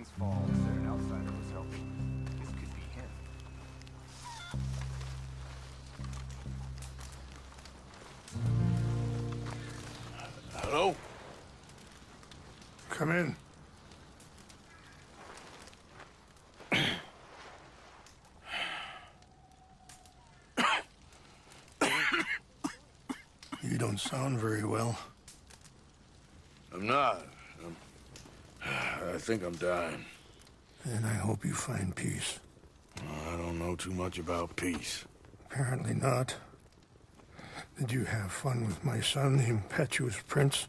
rains fall, said an outsider was helping. This could be him. Hello? Come in. You don't sound very well. I'm not. I think I'm dying. And I hope you find peace. I don't know too much about peace. Apparently not. Did you have fun with my son, the impetuous prince?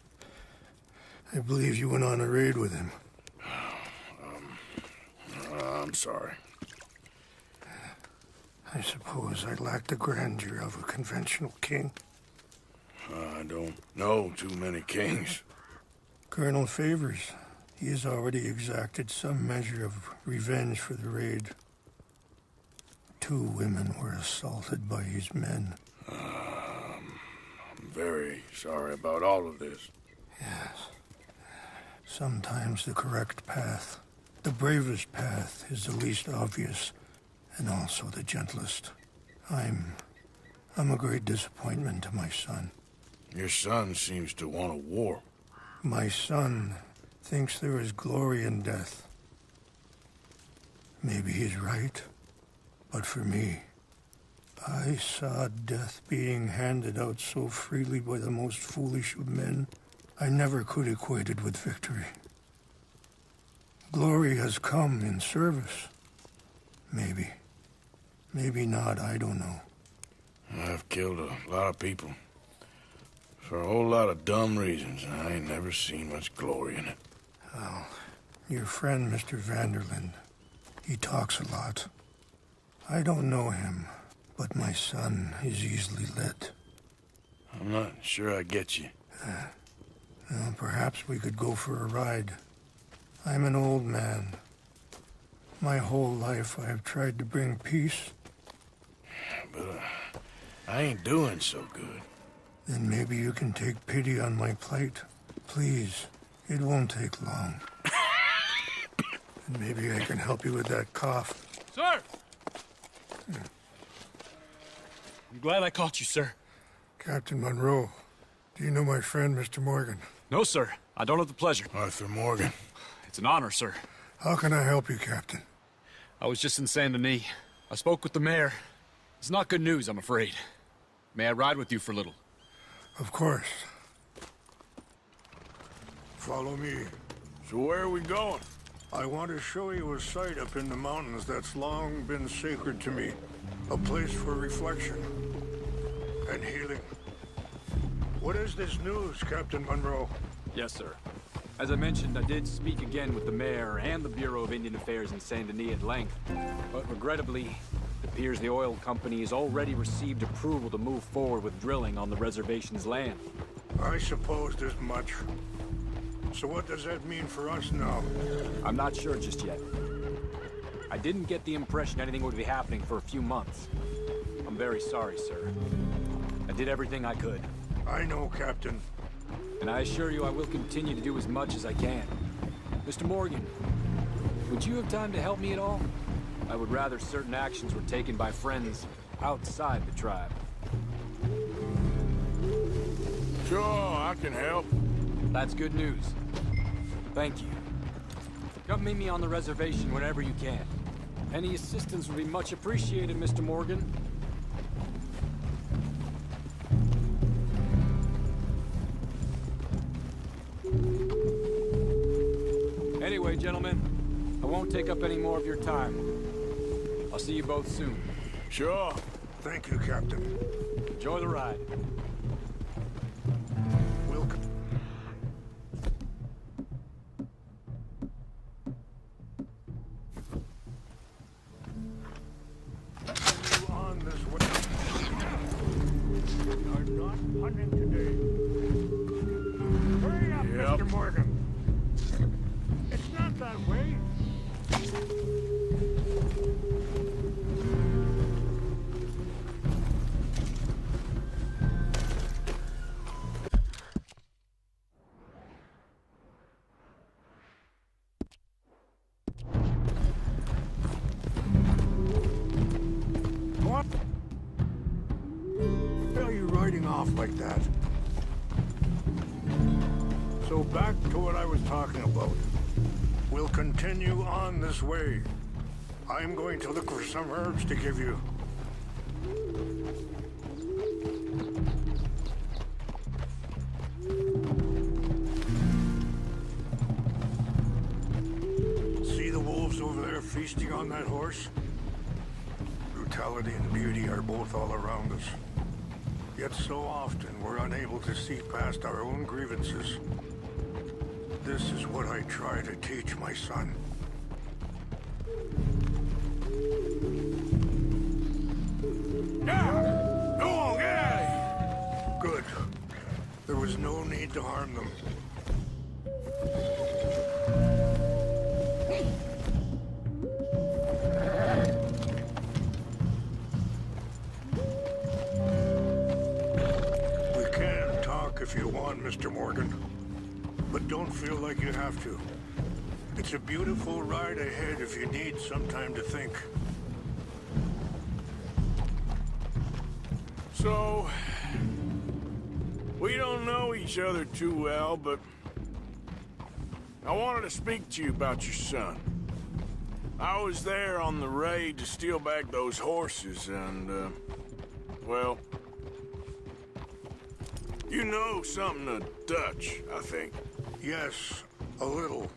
I believe you went on a raid with him. I'm sorry. I suppose I lack the grandeur of a conventional king. I don't know too many kings. Colonel Favors, he has already exacted some measure of revenge for the raid. 2 women were assaulted by his men. I'm very sorry about all of this. Yes. Sometimes the correct path, the bravest path, is the least obvious, and also the gentlest. I'm a great disappointment to my son. Your son seems to want a war. My son thinks there is glory in death. Maybe he's right, but for me, I saw death being handed out so freely by the most foolish of men, I never could equate it with victory. Glory has come in service. Maybe. Maybe not, I don't know. I've killed a lot of people. For a whole lot of dumb reasons, and I ain't never seen much glory in it. Well, your friend, Mr. Vanderland, he talks a lot. I don't know him, but my son is easily led. I'm not sure I get you. Well, perhaps we could go for a ride. I'm an old man. My whole life I have tried to bring peace. But I ain't doing so good. Then maybe you can take pity on my plight. Please, it won't take long. And maybe I can help you with that cough. Sir! I'm glad I caught you, sir. Captain Monroe, do you know my friend, Mr. Morgan? No, sir. I don't have the pleasure. Arthur Morgan. It's an honor, sir. How can I help you, Captain? I was just in Saint Denis. I spoke with the mayor. It's not good news, I'm afraid. May I ride with you for a little? Of course. Follow me. So where are we going? I want to show you a site up in the mountains that's long been sacred to me. A place for reflection and healing. What is this news, Captain Monroe? Yes, sir. As I mentioned, I did speak again with the mayor and the Bureau of Indian Affairs in Saint Denis at length. But regrettably, it appears the oil company has already received approval to move forward with drilling on the reservation's land. I supposed as much. So what does that mean for us now? I'm not sure just yet. I didn't get the impression anything would be happening for a few months. I'm very sorry, sir. I did everything I could. I know, Captain. And I assure you I will continue to do as much as I can. Mr. Morgan, would you have time to help me at all? I would rather certain actions were taken by friends outside the tribe. Sure, I can help. That's good news. Thank you. Come meet me on the reservation whenever you can. Any assistance would be much appreciated, Mr. Morgan. Anyway, gentlemen, I won't take up any more of your time. I'll see you both soon. Sure. Thank you, Captain. Enjoy the ride. Welcome. On this way. I'm not hunting today. Hurry up, Yep. Mr. Morgan. It's not that way. shooting off like that. So back to what I was talking about. We'll continue on this way. I'm going to look for some herbs to give you. See the wolves over there feasting on that horse? Brutality and beauty are both all around us. Yet so often we're unable to see past our own grievances. This is what I try to teach my son. Yeah! Go on, get out of here! Good. There was no need to harm them. We can talk if you want, Mr. Morgan. But don't feel like you have to. It's a beautiful ride ahead if you need some time to think. So, we don't know each other too well, but I wanted to speak to you about your son. I was there on the raid to steal back those horses, and, well, you know something of Dutch, I think. Yes, a little.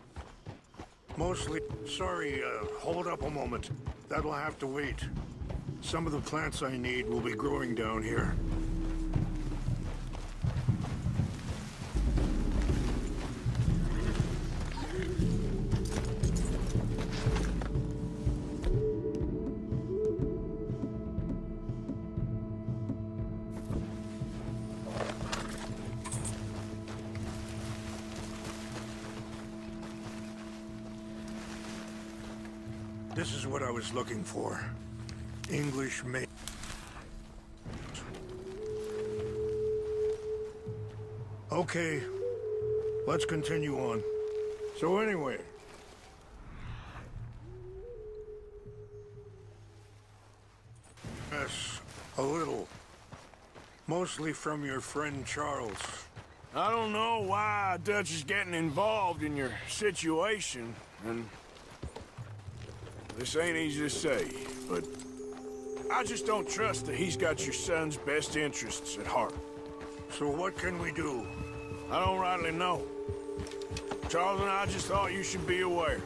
Mostly. Sorry, hold up a moment. That'll have to wait. Some of the plants I need will be growing down here. This is what I was looking for. English made. Okay, let's continue on. So anyway. Yes, a little. Mostly from your friend Charles. I don't know why Dutch is getting involved in your situation, and this ain't easy to say, but I just don't trust that he's got your son's best interests at heart. So what can we do? I don't rightly know. Charles and I just thought you should be aware.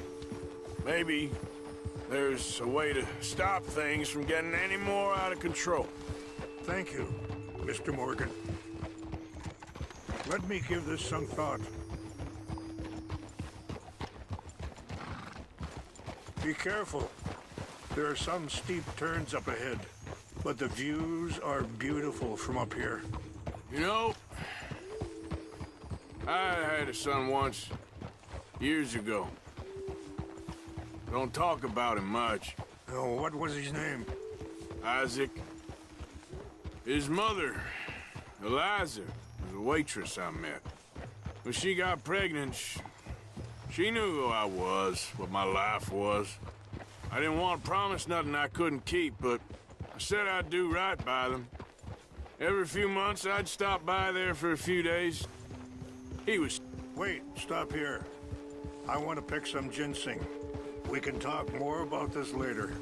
Maybe there's a way to stop things from getting any more out of control. Thank you, Mr. Morgan. Let me give this some thought. Be careful. There are some steep turns up ahead, but the views are beautiful from up here. You know, I had a son once, years ago. Don't talk about him much. Oh, what was his name? Isaac. His mother, Eliza, was a waitress I met. When she got pregnant, she knew who I was, what my life was. I didn't want to promise nothing I couldn't keep, but I said I'd do right by them. Every few months, I'd stop by there for a few days. He was... Wait, stop here. I want to pick some ginseng. We can talk more about this later.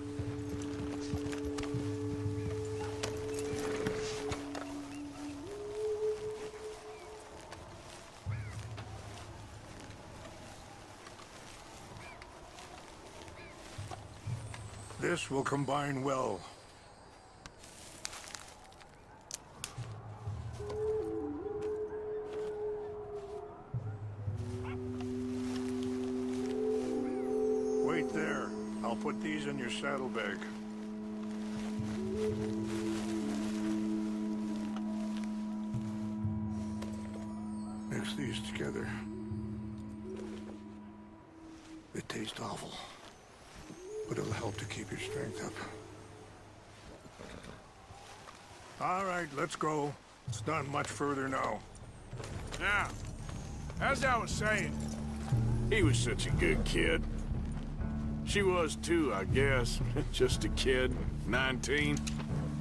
This will combine well. Wait there. I'll put these in your saddlebag. Mix these together. They taste awful, but it'll help to keep your strength up. All right, let's go. It's not much further now. Now, as I was saying, he was such a good kid. She was too, I guess. Just a kid, 19.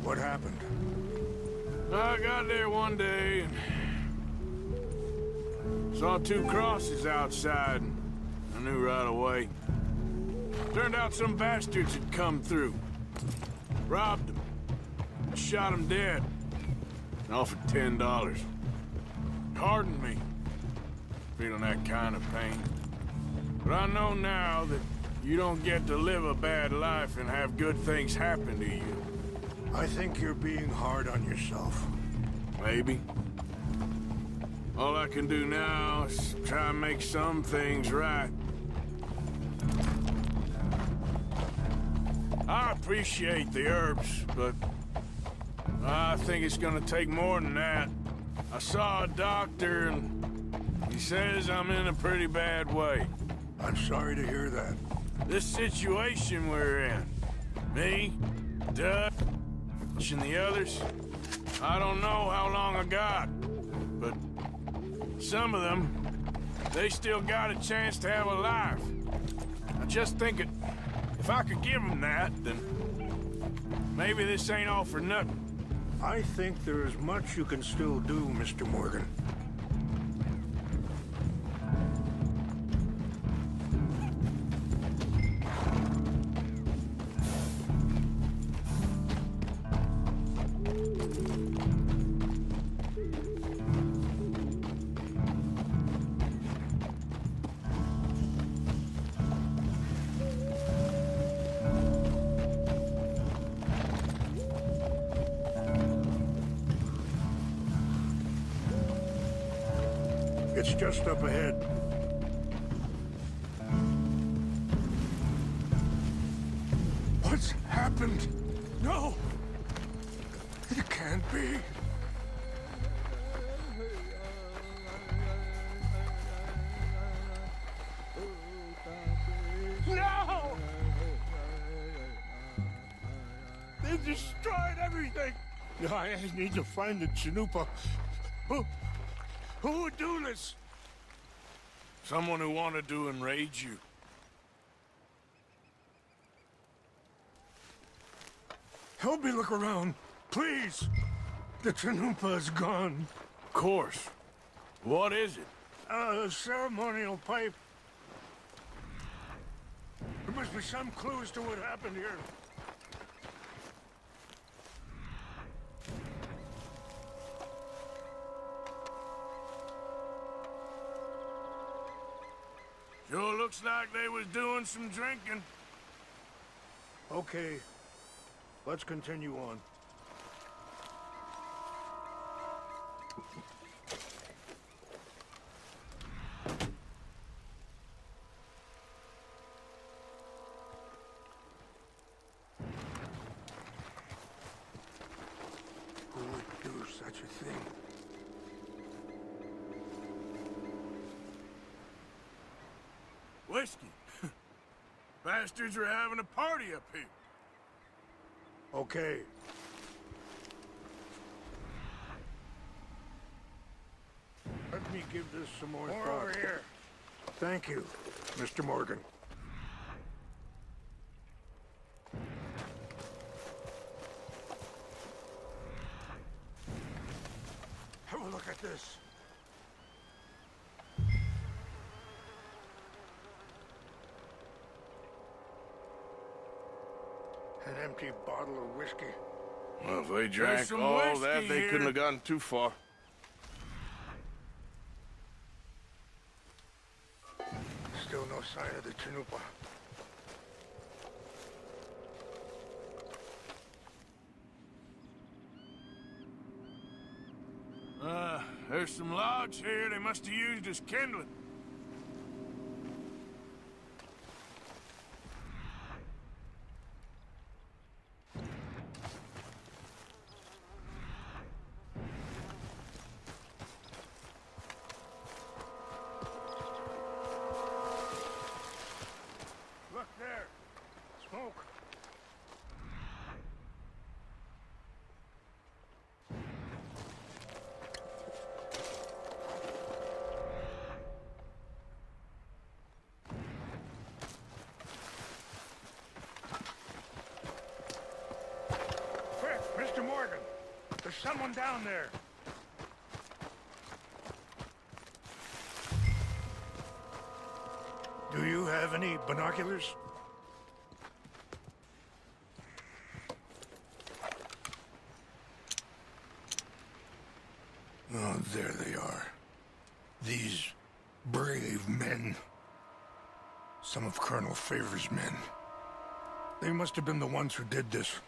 What happened? I got there one day and saw two crosses outside, and I knew right away. Turned out some bastards had come through, robbed them, shot them dead, and offered $10. Hardened me, feeling that kind of pain. But I know now that you don't get to live a bad life and have good things happen to you. I think you're being hard on yourself. Maybe. All I can do now is try and make some things right. I appreciate the herbs, but I think it's gonna take more than that. I saw a doctor and he says I'm in a pretty bad way. I'm sorry to hear that. This situation we're in, me, Dutch, and the others, I don't know how long I got, but some of them, they still got a chance to have a life. I just think if I could give them that, then maybe this ain't all for nothing. I think there is much you can still do, Mr. Morgan. It's just up ahead. What's happened? No! It can't be. No! They destroyed everything! I need to find the Chanupa. Who would do this? Someone who wanted to enrage you. Help me look around, please. The Chanupa is gone. Of course. What is it? A ceremonial pipe. There must be some clues to what happened here. Sure looks like they was doing some drinking. Okay, let's continue on. Who would do such a thing? Whiskey. Bastards are having a party up here. Okay. Let me give this some more thought. Over here. Thank you, Mr. Morgan. Have a look at this. An empty bottle of whiskey. Well, if they drank some all whiskey that, they here. couldn't have gotten too far. Still no sign of the Chanupa. There's some logs here they must have used as kindling. Look there. Smoke. There's someone down there. Do you have any binoculars? Oh, there they are. These brave men. Some of Colonel Favor's men. They must have been the ones who did this.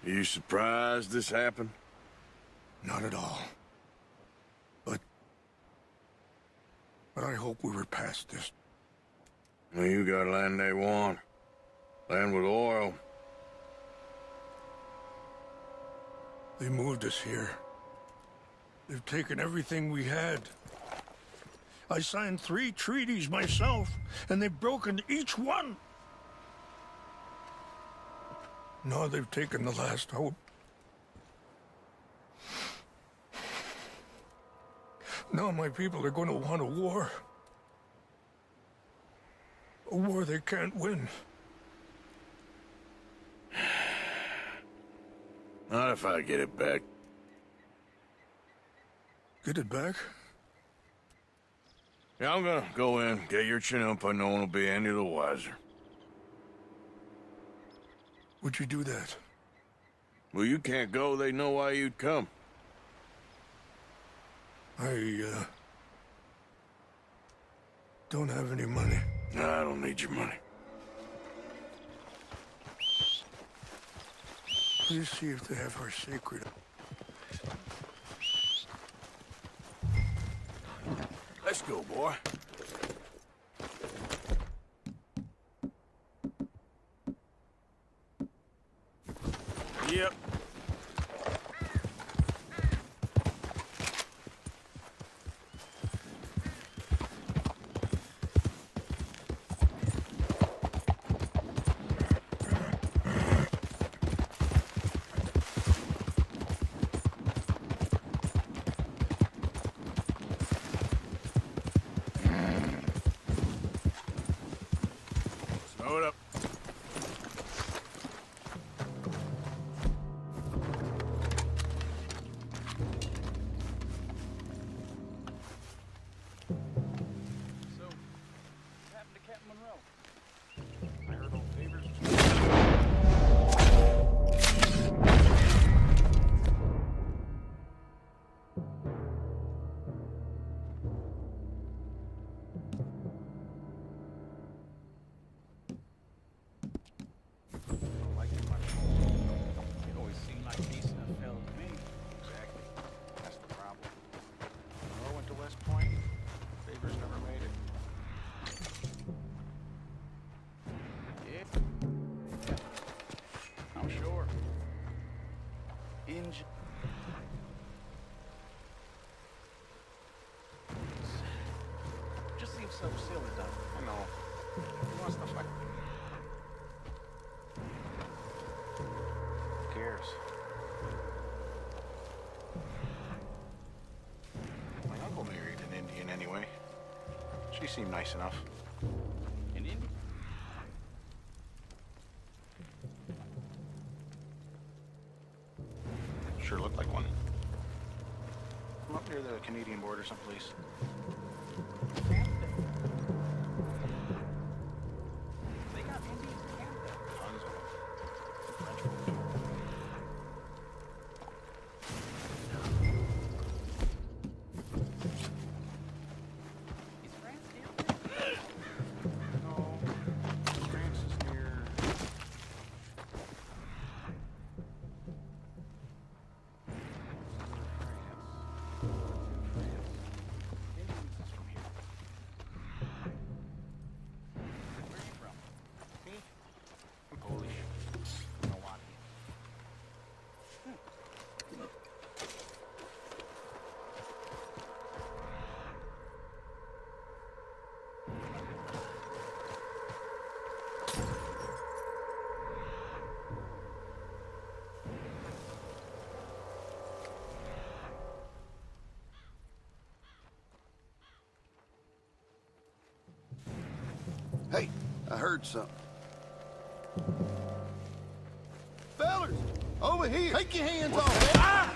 Are you surprised this happened? Not at all. But I hope we were past this. Well, you got land they want. Land with oil. They moved us here. They've taken everything we had. I signed 3 treaties myself, and they've broken each one. Now they've taken the last hope. Now my people are going to want a war. A war they can't win. Not if I get it back. Get it back? Yeah, I'm gonna go in, get your Chinook, but no one will be any the wiser. Would you do that? Well, you can't go, they know why you'd come. I don't have any money. No, I don't need your money. Please see if they have our sacred. Let's go, boy. Yep. Slow it up. Just seems so silly, though. I know. He wants stuff like. Who cares? My uncle married an Indian anyway. She seemed nice enough. An Indian? Sure looked like one. I'm up near the Canadian border someplace. They got Indians in Canada. Tons of them. French folks. Is France near? No. France is near. Hey, I heard something. Fellers, over here. Take your hands off. Ah!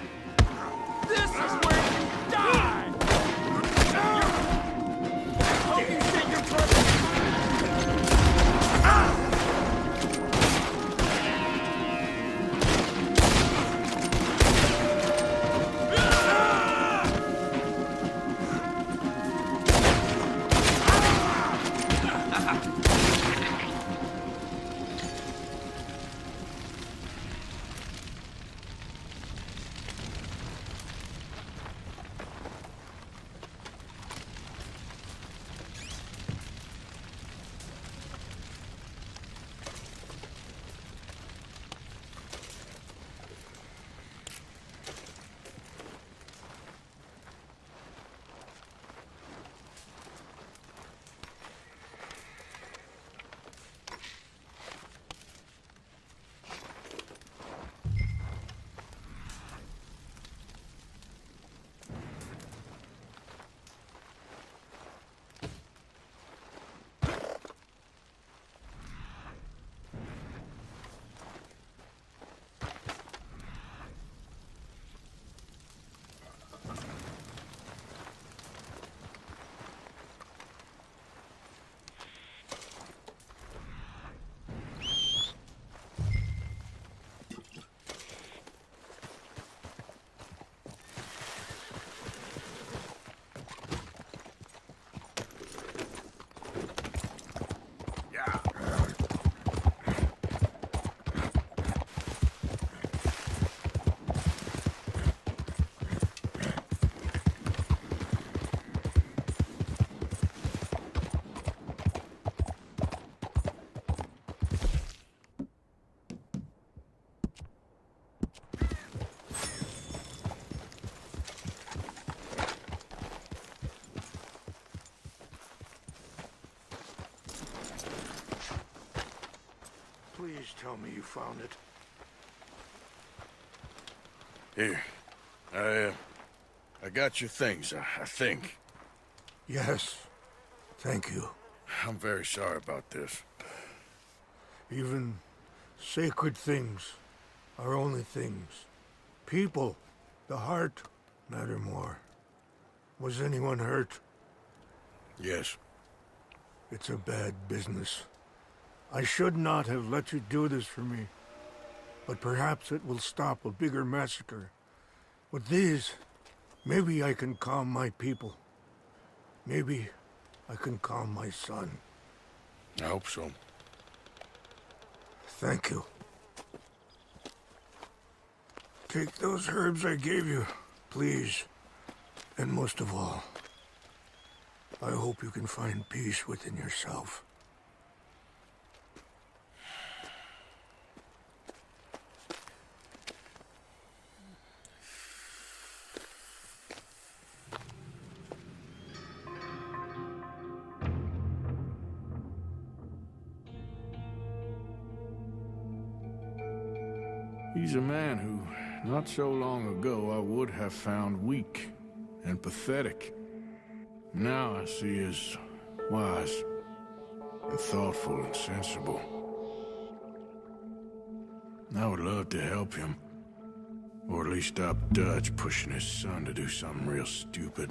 tell me you found it. Here. I got your things, I think. Yes. Thank you. I'm very sorry about this. Even sacred things are only things. People, the heart, matter more. Was anyone hurt? Yes. It's a bad business. I should not have let you do this for me. But perhaps it will stop a bigger massacre. With these, maybe I can calm my people. Maybe I can calm my son. I hope so. Thank you. Take those herbs I gave you, please. And most of all, I hope you can find peace within yourself. He's a man who, not so long ago, I would have found weak and pathetic. Now I see as wise and thoughtful and sensible. I would love to help him, or at least stop Dutch pushing his son to do something real stupid.